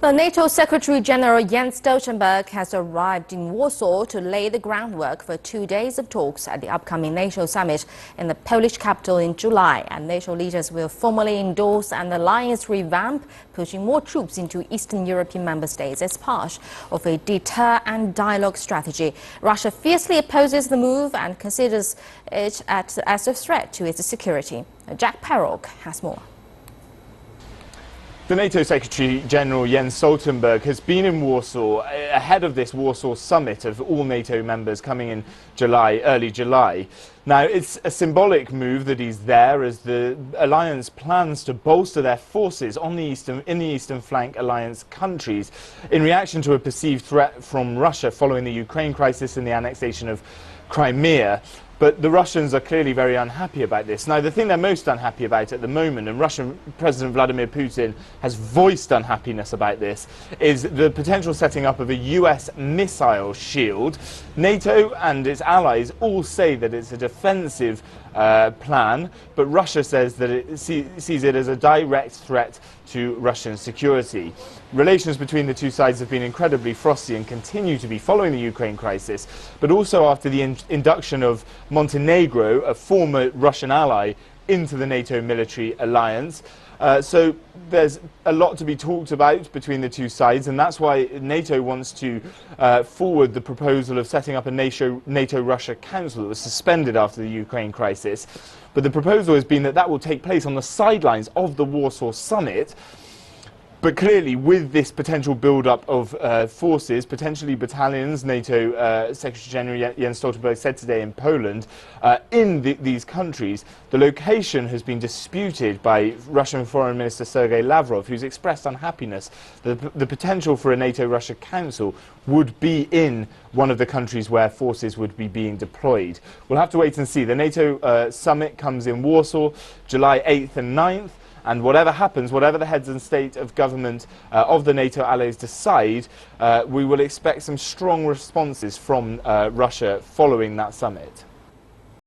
The NATO Secretary-General Jens Stoltenberg has arrived in Warsaw to lay the groundwork for 2 days of talks at the upcoming NATO summit in the Polish capital in July. And NATO leaders will formally endorse an alliance revamp, pushing more troops into Eastern European member states as part of a deter and dialogue strategy. Russia fiercely opposes the move and considers it as a threat to its security. Jack Perrock has more. The NATO Secretary-General Jens Stoltenberg has been in Warsaw ahead of this Warsaw summit of all NATO members coming in early July. Now, it's a symbolic move that he's there as the alliance plans to bolster their forces in the eastern flank alliance countries in reaction to a perceived threat from Russia following the Ukraine crisis and the annexation of Crimea. But the Russians are clearly very unhappy about this. Now, the thing they're most unhappy about at the moment, and Russian President Vladimir Putin has voiced unhappiness about this, is the potential setting up of a US missile shield. NATO and its allies all say that it's a defensive plan, but Russia says that it sees it as a direct threat to Russian security. Relations between the two sides have been incredibly frosty and continue to be following the Ukraine crisis, but also after the induction of Montenegro, a former Russian ally, into the NATO military alliance. So there's a lot to be talked about between the two sides, and that's why NATO wants to forward the proposal of setting up a NATO-Russia Council that was suspended after the Ukraine crisis. But the proposal has been that that will take place on the sidelines of the Warsaw summit. But clearly, with this potential build-up of forces, potentially battalions, NATO Secretary-General Jens Stoltenberg said today in Poland, in these countries, the location has been disputed by Russian Foreign Minister Sergei Lavrov, who's expressed unhappiness that the potential for a NATO-Russia Council would be in one of the countries where forces would be being deployed. We'll have to wait and see. The NATO summit comes in Warsaw, July 8th and 9th. And whatever happens, whatever the heads and state of government of the NATO allies decide, we will expect some strong responses from Russia following that summit.